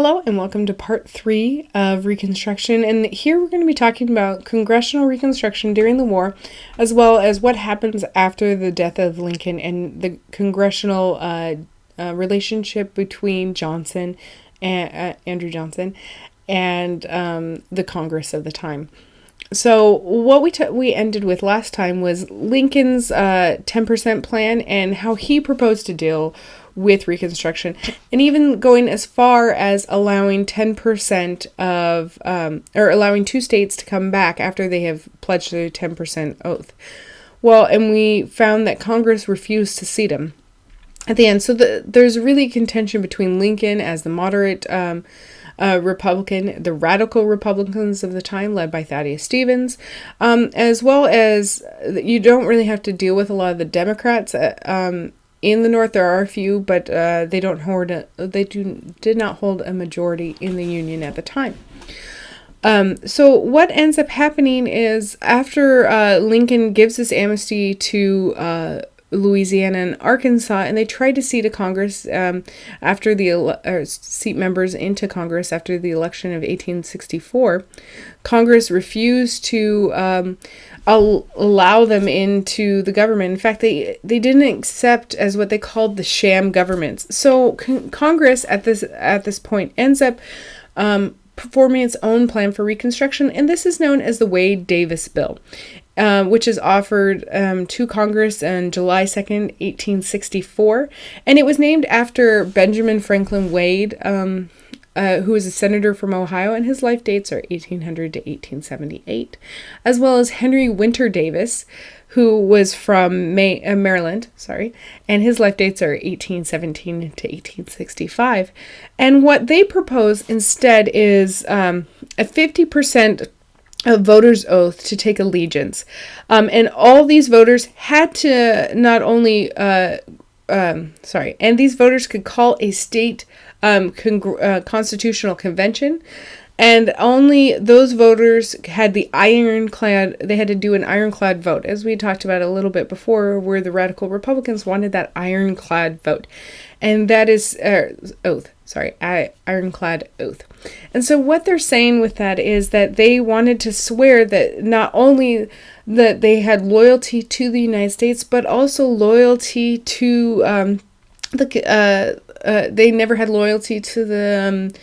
Hello and welcome to part 3 of Reconstruction, and here we're going to be talking about Congressional Reconstruction during the war, as well as what happens after the death of Lincoln and the Congressional relationship between Johnson and Andrew Johnson and the Congress of the time. So what we ended with last time was Lincoln's 10% plan and how he proposed to deal with Reconstruction, and even going as far as allowing 10% of, or allowing 2 states to come back after they have pledged their 10% oath. Well, and we found that Congress refused to seat him at the end. So there's really contention between Lincoln as the moderate Republican, the radical Republicans of the time, led by Thaddeus Stevens, as well as you don't really have to deal with a lot of the Democrats. In the North, there are a few, but they did not hold a majority in the Union at the time. So what ends up happening is after Lincoln gives this amnesty to Louisiana and Arkansas, and they tried to seat a Congress after the seat members into Congress after the election of 1864. Congress refused to allow them into the government. In fact, they didn't accept as what they called the sham governments. So Congress at this point ends up performing its own plan for Reconstruction, and this is known as the Wade-Davis Bill, which is offered to Congress on July 2nd, 1864, and it was named after Benjamin Franklin Wade, who was a senator from Ohio, and his life dates are 1800 to 1878, as well as Henry Winter Davis, who was from Maryland, and his life dates are 1817 to 1865. And what they propose instead is a 50% of voters' oath to take allegiance. And all these voters had to not only, and these voters could call a state constitutional convention, and only those voters had they had to do an ironclad vote, as we talked about a little bit before, where the radical Republicans wanted that ironclad vote, and that is ironclad oath. And so what they're saying with that is that they wanted to swear that not only that they had loyalty to the United States, but also loyalty to they never had loyalty to the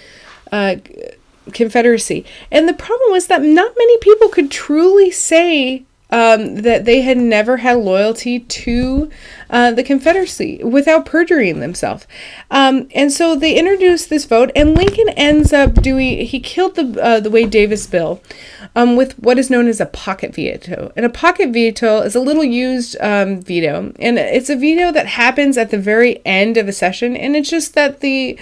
Confederacy. And the problem was that not many people could truly say that they had never had loyalty to the Confederacy without perjuring themselves. And so they introduced this vote, and Lincoln ends up he killed the Wade-Davis bill with what is known as a pocket veto. And a pocket veto is a little used veto, and it's a veto that happens at the very end of a session, and it's just that the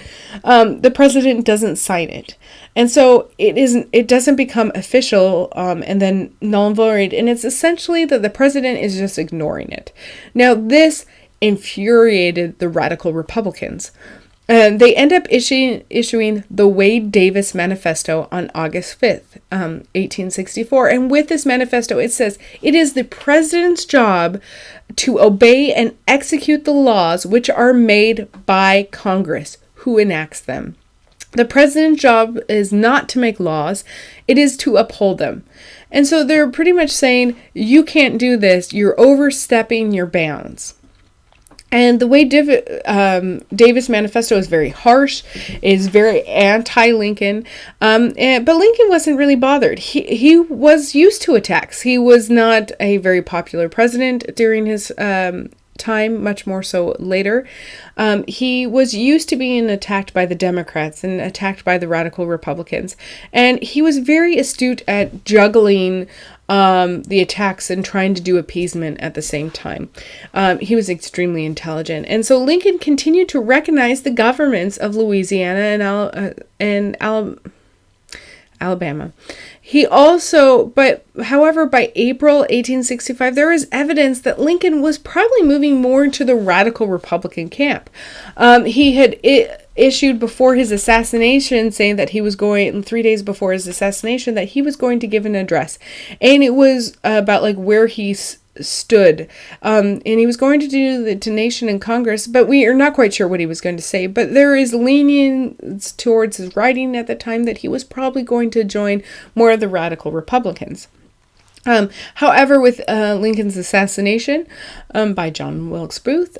president doesn't sign it. And so it doesn't become official and then null and void, and it's essentially that the president is just ignoring it. Now, this infuriated the radical Republicans. They end up issuing the Wade-Davis Manifesto on August 5th, 1864. And with this manifesto, it says, "It is the president's job to obey and execute the laws which are made by Congress, who enacts them. The president's job is not to make laws, it is to uphold them." And so they're pretty much saying, you can't do this, you're overstepping your bounds. And the Wade-Davis Manifesto is very harsh, is very anti-Lincoln, but Lincoln wasn't really bothered. He was used to attacks. He was not a very popular president during his time, much more so later. He was used to being attacked by the Democrats and attacked by the radical Republicans, and he was very astute at juggling the attacks and trying to do appeasement at the same time. He was extremely intelligent, and so Lincoln continued to recognize the governments of Louisiana and Alabama. He also, however, by April 1865, there was evidence that Lincoln was probably moving more to the radical Republican camp. He had issued before his assassination, saying that he was 3 days before his assassination, that he was going to give an address. And it was about where he stood. And he was going to do the donation in Congress, but we are not quite sure what he was going to say. But there is leanings towards his writing at the time that he was probably going to join more of the radical Republicans. However, with Lincoln's assassination by John Wilkes Booth,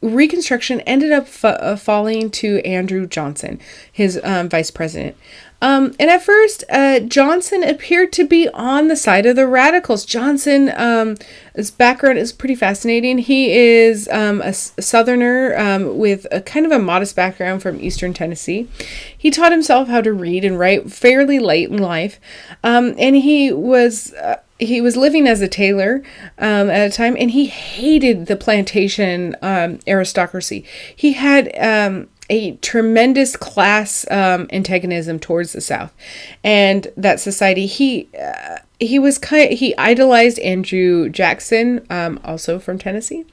Reconstruction ended up falling to Andrew Johnson, his vice president. And at first, Johnson appeared to be on the side of the radicals. His background is pretty fascinating. He is a Southerner with a kind of a modest background from Eastern Tennessee. He taught himself how to read and write fairly late in life, and he was living as a tailor at a time, and he hated the plantation aristocracy. He had a tremendous class antagonism towards the South and that society. He idolized Andrew Jackson, also from Tennessee.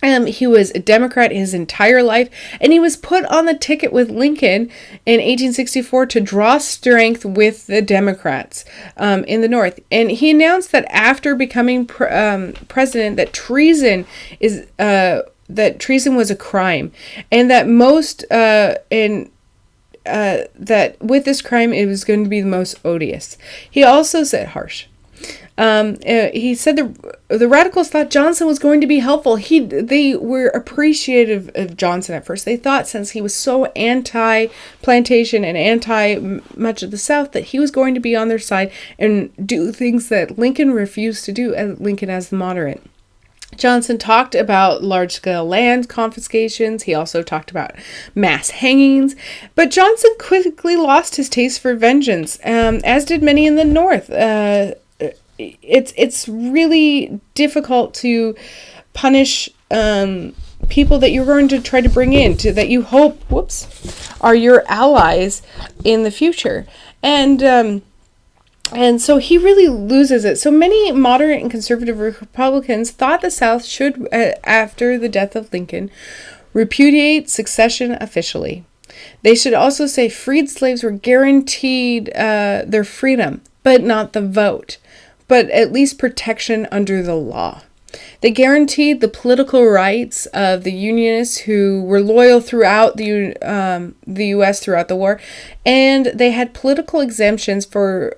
He was a Democrat his entire life, and he was put on the ticket with Lincoln in 1864 to draw strength with the Democrats in the North. And he announced that after becoming president, that treason was a crime, and that that with this crime it was going to be the most odious. He also said harsh. He said the radicals thought Johnson was going to be helpful. They were appreciative of Johnson at first. They thought, since he was so anti-plantation and anti much of the South, that he was going to be on their side and do things that Lincoln refused to do, Lincoln as the moderate. Johnson talked about large-scale land confiscations. He also talked about mass hangings. But Johnson quickly lost his taste for vengeance, as did many in the North. It's really difficult to punish people that you're going to try to bring in, that you hope, are your allies in the future. And so he really loses it. So many moderate and conservative Republicans thought the South should, after the death of Lincoln, repudiate secession officially. They should also say freed slaves were guaranteed their freedom, but not the vote, but at least protection under the law. They guaranteed the political rights of the Unionists who were loyal throughout the U.S. throughout the war, and they had political exemptions for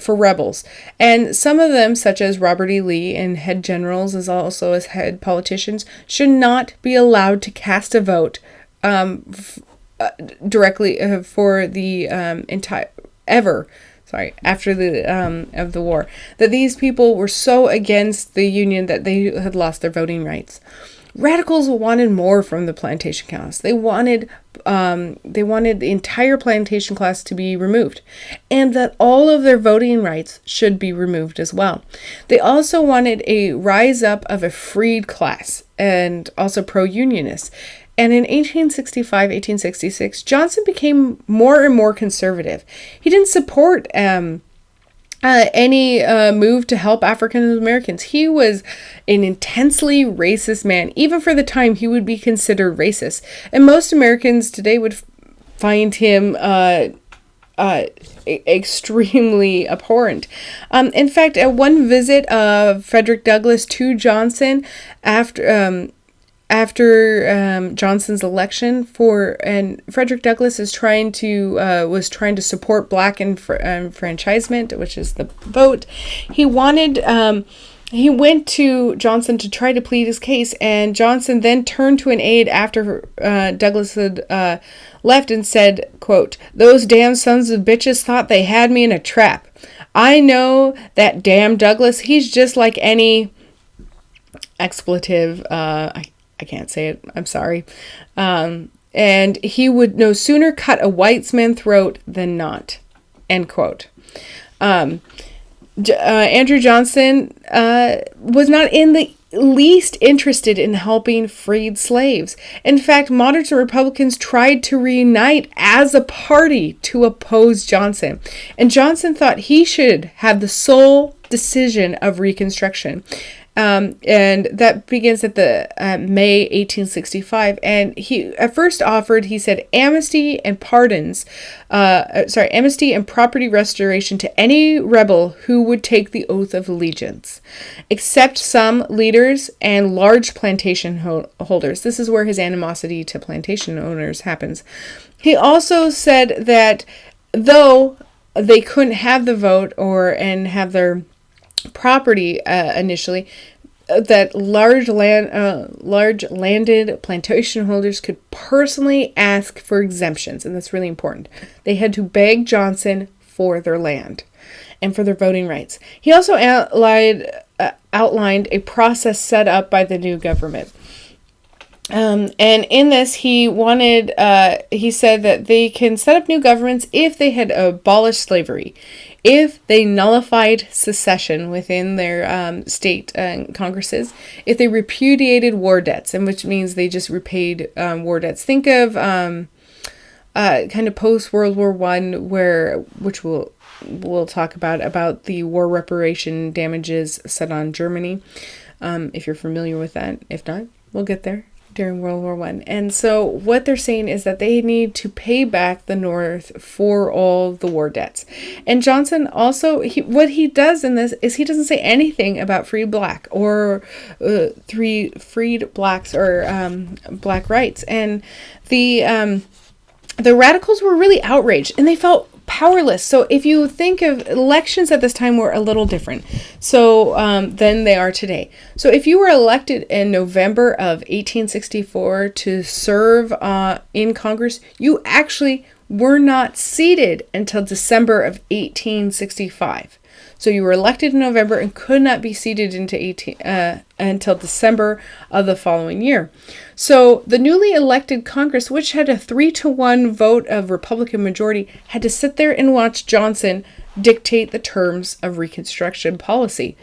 rebels. And some of them, such as Robert E. Lee and head generals, as also as head politicians, should not be allowed to cast a vote directly for the after the of the war, that these people were so against the Union that they had lost their voting rights. Radicals wanted more from the plantation class. They wanted the entire plantation class to be removed, and that all of their voting rights should be removed as well. They also wanted a rise up of a freed class, and also pro-unionists. And in 1865-1866, Johnson became more and more conservative. He didn't support any move to help African Americans. He was an intensely racist man. Even for the time, he would be considered racist. And most Americans today would find him extremely abhorrent. In fact, at one visit of Frederick Douglass to Johnson after Johnson's election, and Frederick Douglass was trying to support black enfranchisement, which is the vote. He went to Johnson to try to plead his case, and Johnson then turned to an aide after Douglass had left and said, quote, "Those damn sons of bitches thought they had me in a trap. I know that damn Douglass, he's just like any expletive, I can't say it, I'm sorry. And he would no sooner cut a white man's throat than not," end quote. Andrew Johnson was not in the least interested in helping freed slaves. In fact, moderate Republicans tried to reunite as a party to oppose Johnson. And Johnson thought he should have the sole decision of Reconstruction. And that begins at the May 1865. And he at first offered, he said, amnesty and amnesty and property restoration to any rebel who would take the oath of allegiance, except some leaders and large plantation holders. This is where his animosity to plantation owners happens. He also said that though they couldn't have the vote and have their property initially, that large landed plantation holders could personally ask for exemptions, and that's really important. They had to beg Johnson for their land and for their voting rights. He also outlined a process set up by the new government. And in this, he said that they can set up new governments if they had abolished slavery, if they nullified secession within their state congresses, if they repudiated war debts, and which means they just repaid war debts. Think of kind of post World War I, which we'll talk about the war reparation damages set on Germany, if you're familiar with that. If not, we'll get there. During World War I. And so what they're saying is that they need to pay back the North for all the war debts. And Johnson also, what he does in this is he doesn't say anything about freed black or freed blacks or black rights. And the radicals were really outraged and they felt powerless. So if you think of elections at this time were a little different than they are today. So if you were elected in November of 1864 to serve in Congress, you actually were not seated until December of 1865. So you were elected in November and could not be seated until December of the following year. So the newly elected Congress, which had a 3-1 vote of Republican majority, had to sit there and watch Johnson dictate the terms of Reconstruction policy.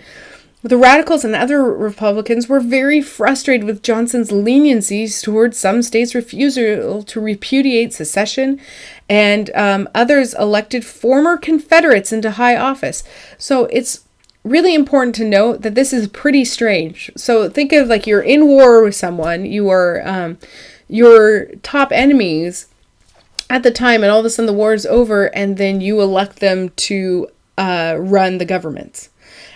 The radicals and other Republicans were very frustrated with Johnson's leniencies towards some states' refusal to repudiate secession, and others elected former Confederates into high office. So it's really important to note that this is pretty strange. So think of like you're in war with someone, you are your top enemies at the time, and all of a sudden the war is over, and then you elect them to run the government.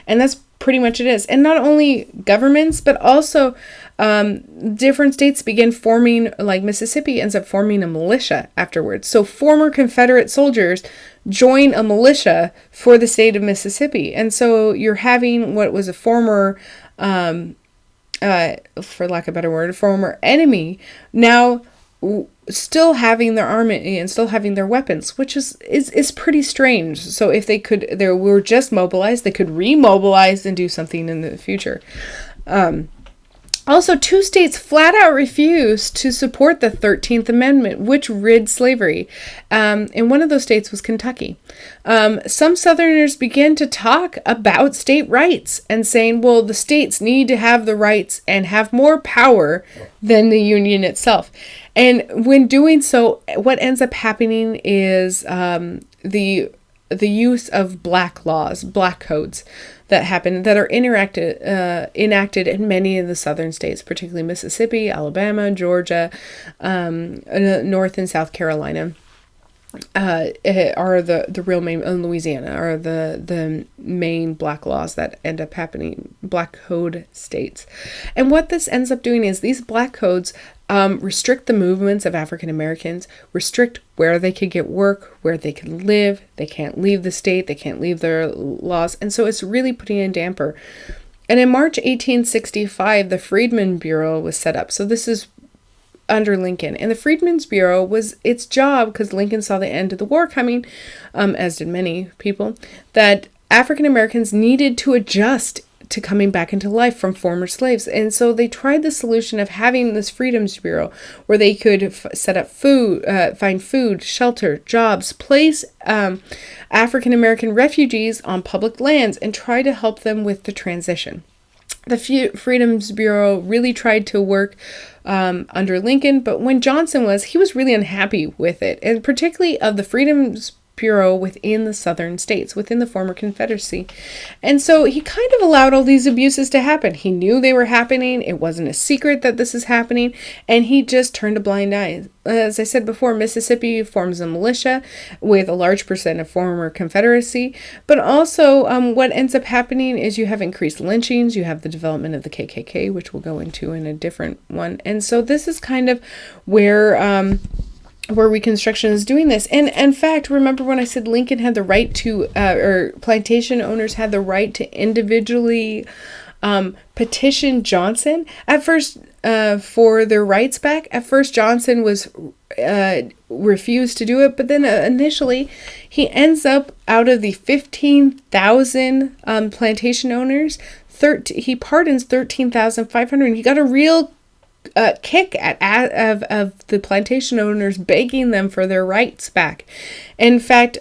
And that's pretty much it is. And not only governments, but also different states begin forming, like Mississippi ends up forming a militia afterwards. So former Confederate soldiers join a militia for the state of Mississippi. And so you're having what was a former, for lack of a better word, a former enemy now still having their army and still having their weapons, which is pretty strange. So if they were just mobilized, they could remobilize and do something in the future. Also, 2 states flat out refused to support the 13th Amendment, which rid slavery. And one of those states was Kentucky. Some Southerners began to talk about state rights and saying, well, the states need to have the rights and have more power than the Union itself. And when doing so, what ends up happening is the use of black laws, black codes that happen, that are enacted in many of the southern states, particularly Mississippi, Alabama, Georgia, North and South Carolina. Are the real main, Louisiana are the main black laws that end up happening, black code states. And what this ends up doing is these black codes restrict the movements of African Americans, restrict where they could get work, where they can live. They can't leave the state, they can't leave their laws, and so it's really putting a damper. And in March 1865, the Freedmen's Bureau was set up. So this is under Lincoln. And the Freedmen's Bureau was its job, because Lincoln saw the end of the war coming, as did many people, that African Americans needed to adjust to coming back into life from former slaves. And so they tried the solution of having this Freedom's Bureau where they could set up find food, shelter, jobs, place African American refugees on public lands, and try to help them with the transition. The Freedom's Bureau really tried to work under Lincoln, but when Johnson he was really unhappy with it, and particularly of the Freedom's Bureau within the southern states, within the former Confederacy. And so he kind of allowed all these abuses to happen. He knew they were happening. It wasn't a secret that this is happening. And he just turned a blind eye. As I said before, Mississippi forms a militia with a large percent of former Confederacy. But also what ends up happening is you have increased lynchings. You have the development of the KKK, which we'll go into in a different one. And so this is kind of where Reconstruction is doing this. And in fact, remember when I said Lincoln had the right to, or plantation owners had the right to individually petition Johnson at first for their rights back? At first, Johnson was refused to do it, but then initially he ends up, out of the 15,000 plantation owners, he pardons 13,500. He got a real kick of the plantation owners begging them for their rights back. In fact,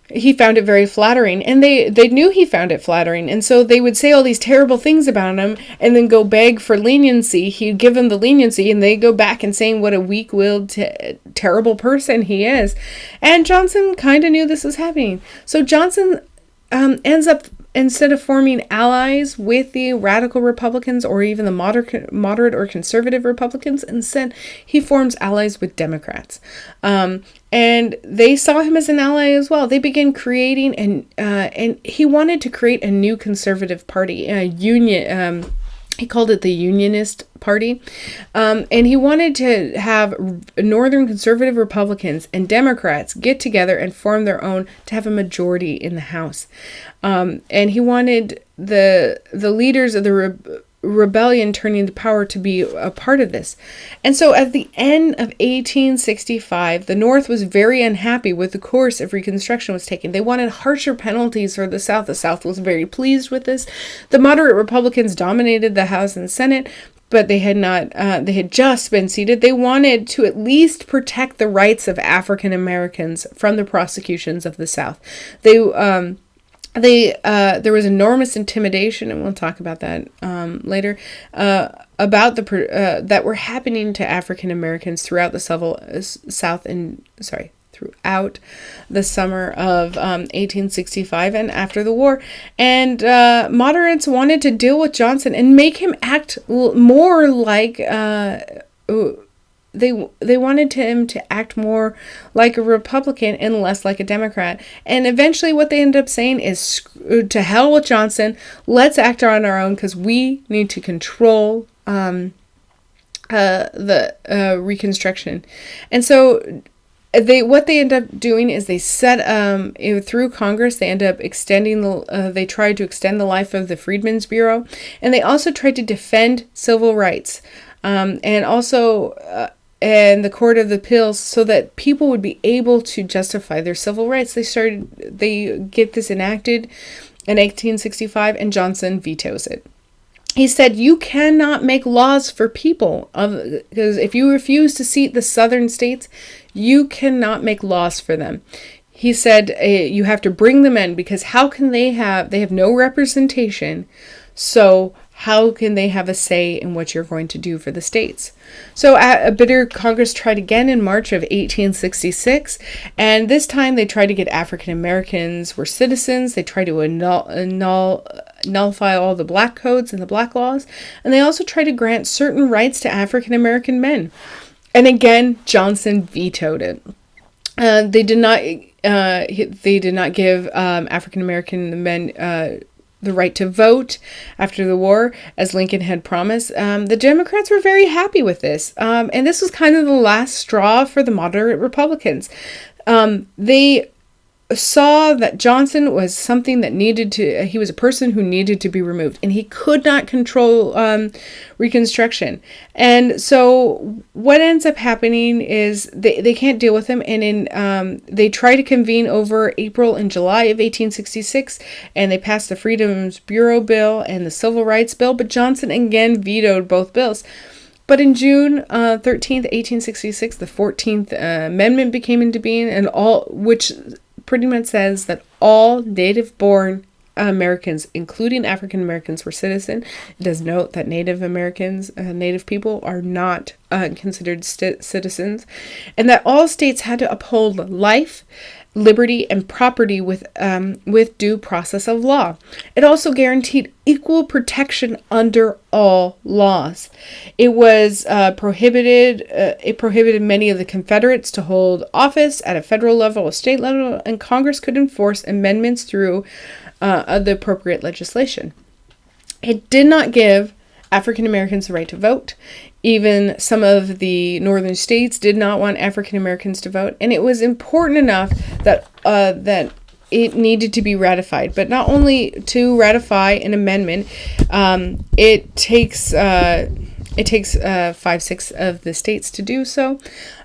he found it very flattering, and they knew he found it flattering, and so they would say all these terrible things about him and then go beg for leniency. He'd give them the leniency, and they go back and saying what a weak-willed, terrible person he is. And Johnson kind of knew this was happening. So Johnson ends up, instead of forming allies with the radical Republicans or even the moderate or conservative Republicans, instead he forms allies with Democrats. And they saw him as an ally as well. They began creating, and he wanted to create a new conservative party, a union. He called it the Unionist Party. And he wanted to have Northern conservative Republicans and Democrats get together and form their own to have a majority in the House. And he wanted the leaders of the rebellion turning to power to be a part of this. And so at the end of 1865, the North was very unhappy with the course of Reconstruction was taken. They wanted harsher penalties for the South. The South was very pleased with this. The moderate Republicans dominated the House and Senate, but they had just been seated. They wanted to at least protect the rights of African Americans from the prosecutions of the South. There was enormous intimidation, and we'll talk about that later, about that were happening to African Americans throughout the throughout the summer of 1865 and after the war. And moderates wanted to deal with Johnson and make him act more like they wanted him to act more like a Republican and less like a Democrat. And eventually what they ended up saying is, to hell with Johnson, let's act on our own because we need to control the Reconstruction. And so what they end up doing is they set through Congress, they end up extending they tried to extend the life of the Freedmen's Bureau, and they also tried to defend civil rights, and also and the Court of Appeals, so that people would be able to justify their civil rights. They get this enacted in 1865, and Johnson vetoes it. He said, you cannot make laws for people, because if you refuse to seat the southern states, you cannot make laws for them. He said, you have to bring them in, because how can they have no representation, so how can they have a say in what you're going to do for the states? So a bitter Congress tried again in March of 1866, and this time they tried to get African Americans were citizens. They tried to nullify all the black codes and the black laws, and they also tried to grant certain rights to African American men. And again, Johnson vetoed it. They did not give African American men the right to vote after the war, as Lincoln had promised. The Democrats were very happy with this. And this was kind of the last straw for the moderate Republicans. They saw that Johnson was something that he was a person who needed to be removed, and he could not control Reconstruction. And so what ends up happening is they can't deal with him, and they try to convene over April and July of 1866, and they passed the Freedmen's Bureau bill and the Civil Rights bill, but Johnson again vetoed both bills. But in June 13th, 1866, the 14th Amendment became into being, which pretty much says that all native-born Americans, including African Americans, were citizens. It does note that Native Americans, Native people, are not considered citizens, and that all states had to uphold life, liberty, and property with due process of law. It also guaranteed equal protection under all laws. It was prohibited. It prohibited many of the Confederates to hold office at a federal level or state level, and Congress could enforce amendments through the appropriate legislation. It did not give African Americans the right to vote. Even some of the northern states did not want African Americans to vote, and it was important enough that that it needed to be ratified. But not only to ratify an amendment, it takes 5/6 of the states to do so.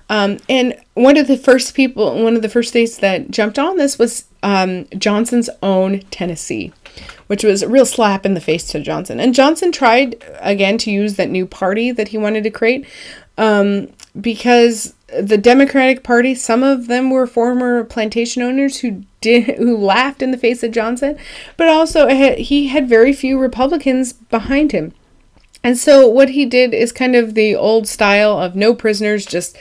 And one of the first states that jumped on this was Johnson's own Tennessee, which was a real slap in the face to Johnson. And Johnson tried again to use that new party that he wanted to create, because the Democratic Party, some of them were former plantation owners who laughed in the face of Johnson, but also he had very few Republicans behind him. And so what he did is kind of the old style of no prisoners, just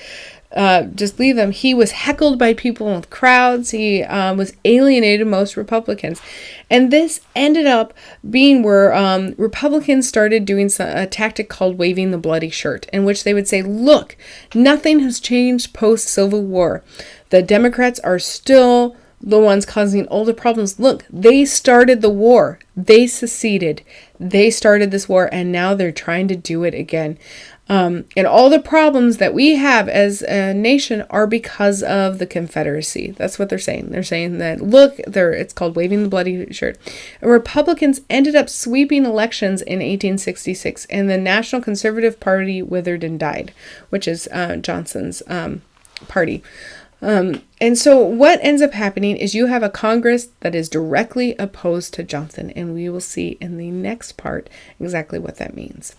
leave them. He was heckled by people with crowds. He was alienated most Republicans. And this ended up being where Republicans started doing a tactic called waving the bloody shirt, in which they would say, look, nothing has changed post-Civil War. The Democrats are still the ones causing all the problems. Look, they started the war. They seceded. They started this war, and now they're trying to do it again. And all the problems that we have as a nation are because of the Confederacy. That's what they're saying. They're saying that, look, it's called waving the bloody shirt. And Republicans ended up sweeping elections in 1866, and the National Conservative Party withered and died, which is Johnson's party. And so what ends up happening is you have a Congress that is directly opposed to Johnson, and we will see in the next part exactly what that means.